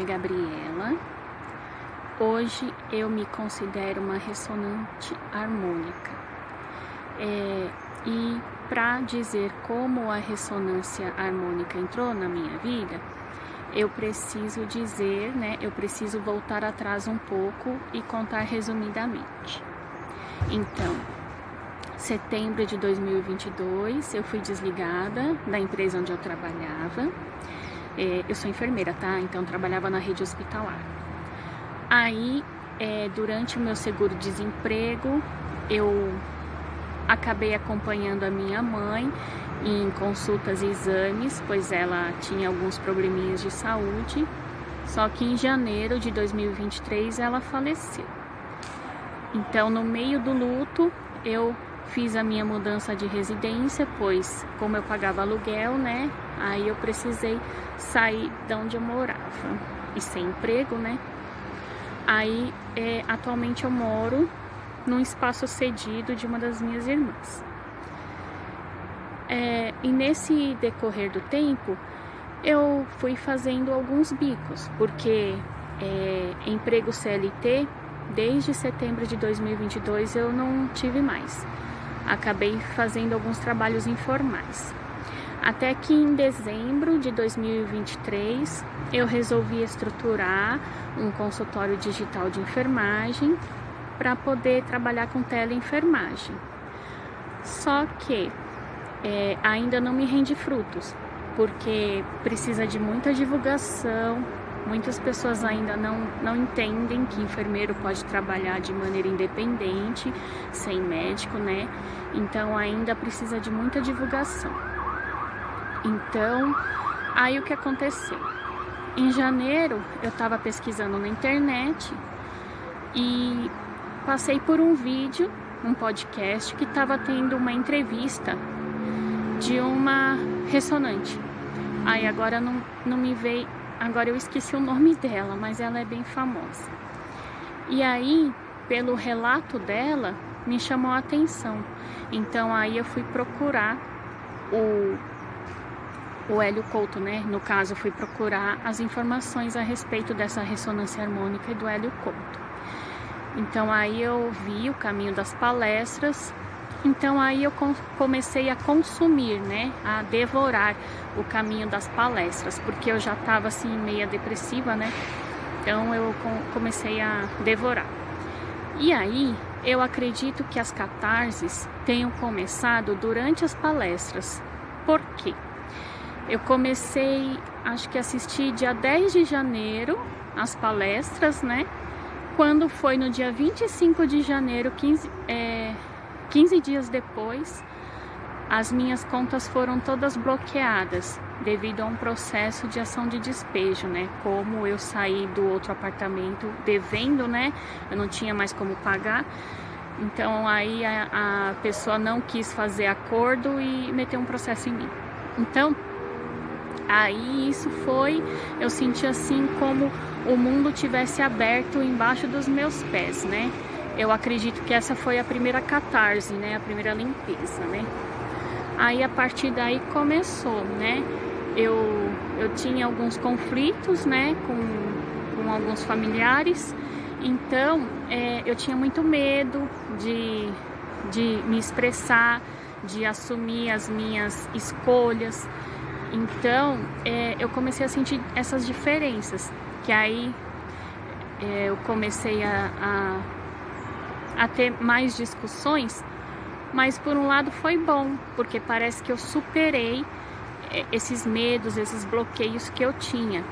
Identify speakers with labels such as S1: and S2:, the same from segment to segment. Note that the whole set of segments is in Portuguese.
S1: Gabriela. Hoje eu me considero uma ressonante harmônica. E para dizer como a ressonância harmônica entrou na minha vida, eu preciso dizer, eu preciso voltar atrás um pouco e contar resumidamente. Então, setembro de 2022, eu fui desligada da empresa onde eu trabalhava. Eu sou enfermeira, tá? Então, trabalhava na rede hospitalar. Aí, durante o meu seguro-desemprego, eu acabei acompanhando a minha mãe em consultas e exames, pois ela tinha alguns probleminhas de saúde. Só que em janeiro de 2023 ela faleceu. Então, no meio do luto, eu fiz a minha mudança de residência, pois como eu pagava aluguel, aí eu precisei sair de onde eu morava e sem emprego, Aí, atualmente eu moro num espaço cedido de uma das minhas irmãs. E nesse decorrer do tempo, eu fui fazendo alguns bicos, porque emprego CLT, desde setembro de 2022 eu não tive mais. Acabei fazendo alguns trabalhos informais. Até que em dezembro de 2023 eu resolvi estruturar um consultório digital de enfermagem para poder trabalhar com teleenfermagem. Só que ainda não me rende frutos, porque precisa de muita divulgação. Muitas pessoas ainda não entendem que enfermeiro pode trabalhar de maneira independente, sem médico, Então ainda precisa de muita divulgação. Então, aí o que aconteceu? Em janeiro eu estava pesquisando na internet e passei por um vídeo, um podcast, que estava tendo uma entrevista de uma ressonante. Aí agora não me veio, agora eu esqueci o nome dela, mas ela é bem famosa. E aí, pelo relato dela, me chamou a atenção. Então aí eu fui procurar o Hélio Couto, No caso, eu fui procurar as informações a respeito dessa ressonância harmônica e do Hélio Couto. Então aí eu vi o caminho das palestras. Então aí eu comecei a consumir, a devorar o caminho das palestras, porque eu já estava assim meia depressiva, Então eu comecei a devorar. E aí eu acredito que as catarses tenham começado durante as palestras. Por quê? Eu comecei, acho que assistir dia 10 de janeiro as palestras, Quando foi no dia 25 de janeiro, 15 dias depois, as minhas contas foram todas bloqueadas devido a um processo de ação de despejo, Como eu saí do outro apartamento devendo, Eu não tinha mais como pagar. Então aí a pessoa não quis fazer acordo e meteu um processo em mim. Então, aí isso foi, eu senti assim como o mundo tivesse aberto embaixo dos meus pés, Eu acredito que essa foi a primeira catarse, a primeira limpeza, Aí a partir daí começou, Eu tinha alguns conflitos, com alguns familiares. Então eu tinha muito medo de me expressar, de assumir as minhas escolhas. Então eu comecei a sentir essas diferenças, que aí eu comecei a ter mais discussões, mas por um lado foi bom, porque parece que eu superei esses medos, esses bloqueios que eu tinha.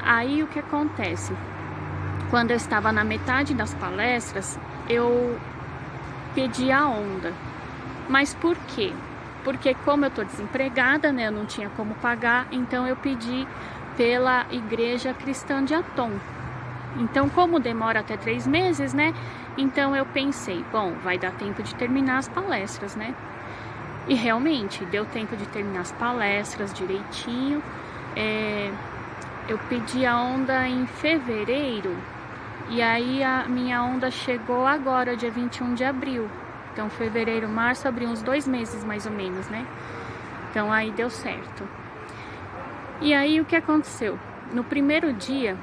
S1: Aí o que acontece? Quando eu estava na metade das palestras, eu pedi a onda. Mas por quê? Porque como eu tô desempregada, eu não tinha como pagar, então eu pedi pela Igreja Cristã de Atom. Então, como demora até 3 meses, Então eu pensei, bom, vai dar tempo de terminar as palestras, E realmente, deu tempo de terminar as palestras direitinho. Eu pedi a onda em fevereiro, e aí a minha onda chegou agora, dia 21 de abril. Então, fevereiro, março, abril, uns 2 meses mais ou menos, Então, aí deu certo. E aí, o que aconteceu? no primeiro dia,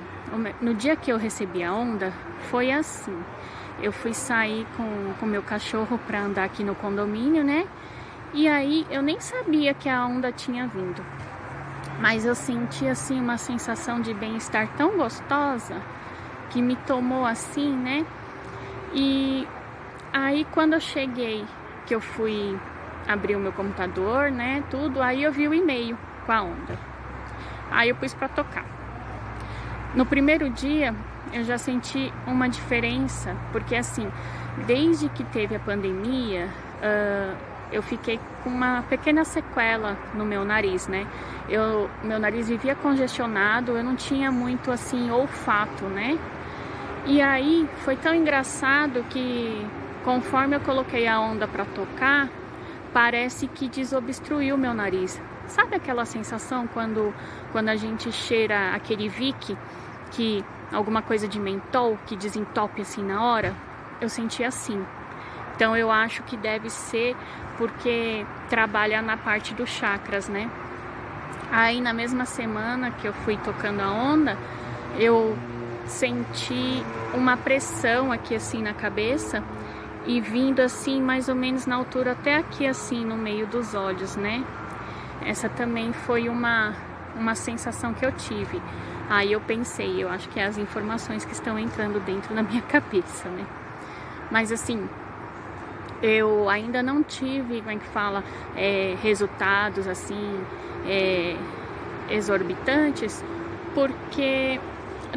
S1: no dia que eu recebi a onda, foi assim. Eu fui sair com meu cachorro para andar aqui no condomínio, né? E aí eu nem sabia que a onda tinha vindo. Mas eu senti assim uma sensação de bem-estar tão gostosa que me tomou assim, né? E aí quando eu cheguei, que eu fui abrir o meu computador, né, tudo, aí eu vi o e-mail com a onda. Aí eu pus para tocar. No primeiro dia eu já senti uma diferença, porque assim, desde que teve a pandemia, eu fiquei com uma pequena sequela no meu nariz, né? Meu nariz vivia congestionado, eu não tinha muito assim olfato, né? E aí foi tão engraçado que conforme eu coloquei a onda para tocar, parece que desobstruiu meu nariz. Sabe aquela sensação quando a gente cheira aquele Vick, que alguma coisa de mentol que desentope assim na hora? Eu senti assim. Então eu acho que deve ser porque trabalha na parte dos chakras, né? Aí na mesma semana que eu fui tocando a onda, eu senti uma pressão aqui assim na cabeça e vindo assim mais ou menos na altura até aqui assim no meio dos olhos, né? Essa também foi uma sensação que eu tive. Aí eu pensei, eu acho que é as informações que estão entrando dentro da minha cabeça, né? Mas assim, eu ainda não tive, como é que fala, resultados assim exorbitantes, porque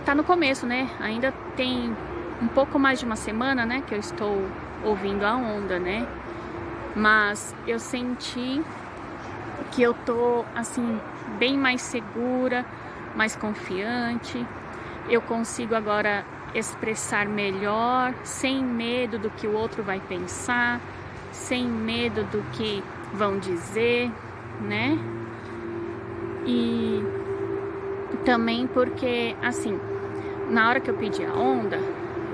S1: tá no começo, né? Ainda tem um pouco mais de uma semana, né, que eu estou ouvindo a onda, né? Mas eu senti que eu tô assim bem mais segura, mais confiante. Eu consigo agora expressar melhor, sem medo do que o outro vai pensar, sem medo do que vão dizer, né? E também porque, assim, na hora que eu pedi a onda,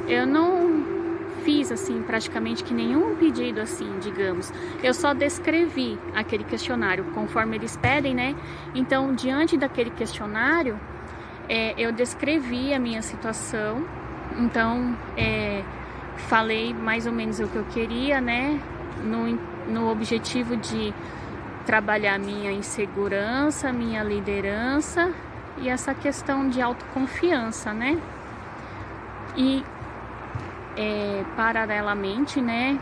S1: eu não fiz, assim, praticamente que nenhum pedido, assim, digamos. Eu só descrevi aquele questionário conforme eles pedem, né? Então, diante daquele questionário, eu descrevi a minha situação. Então, falei mais ou menos o que eu queria, né? No objetivo de trabalhar minha insegurança, minha liderança e essa questão de autoconfiança, né? E paralelamente, né,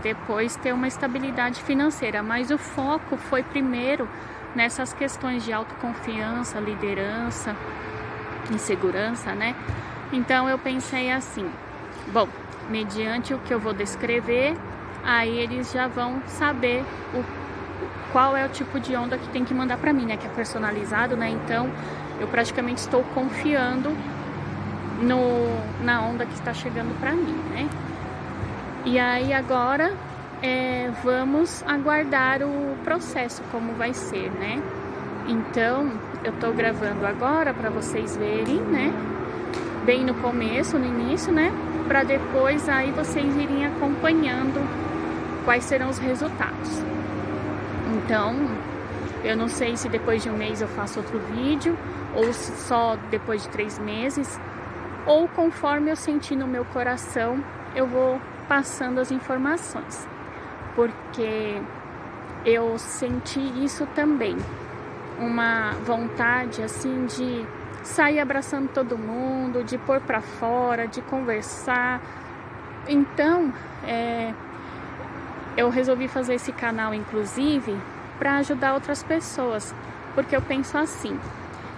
S1: depois ter uma estabilidade financeira, mas o foco foi primeiro nessas questões de autoconfiança, liderança, insegurança, né? Então eu pensei assim, bom, mediante o que eu vou descrever, aí eles já vão saber qual é o tipo de onda que tem que mandar para mim, né? Que é personalizado, né? Então eu praticamente estou confiando na onda que está chegando para mim, né? E aí agora vamos aguardar o processo, como vai ser, né? Então eu tô gravando agora para vocês verem, né? Bem no começo, no início, né? Para depois aí vocês irem acompanhando quais serão os resultados. Então, eu não sei se depois de um mês eu faço outro vídeo, ou se só depois de 3 meses, ou conforme eu sentir no meu coração, eu vou passando as informações. Porque eu senti isso também, uma vontade assim de sair abraçando todo mundo, de pôr pra fora, de conversar. Então, eu resolvi fazer esse canal, inclusive, para ajudar outras pessoas, porque eu penso assim,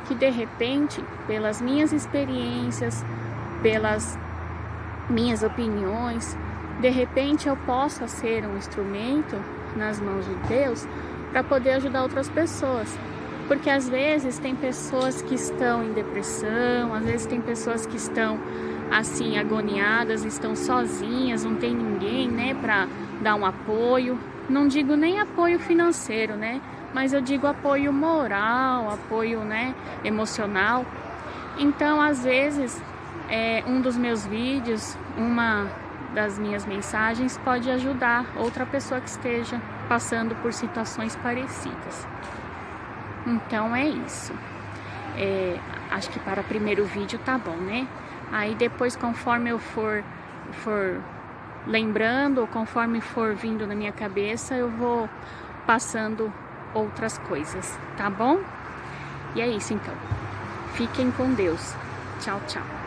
S1: que de repente, pelas minhas experiências, pelas minhas opiniões, de repente eu possa ser um instrumento nas mãos de Deus para poder ajudar outras pessoas. Porque às vezes tem pessoas que estão em depressão, às vezes tem pessoas que estão assim agoniadas, estão sozinhas, não tem ninguém, né, para dar um apoio. Não digo nem apoio financeiro, né, mas eu digo apoio moral, apoio, né, emocional. Então, às vezes, um dos meus vídeos, uma das minhas mensagens pode ajudar outra pessoa que esteja passando por situações parecidas. Então é isso. acho que para o primeiro vídeo tá bom, né? Aí depois, conforme eu for lembrando, ou conforme for vindo na minha cabeça, eu vou passando outras coisas, tá bom? E é isso então. Fiquem com Deus. Tchau, tchau.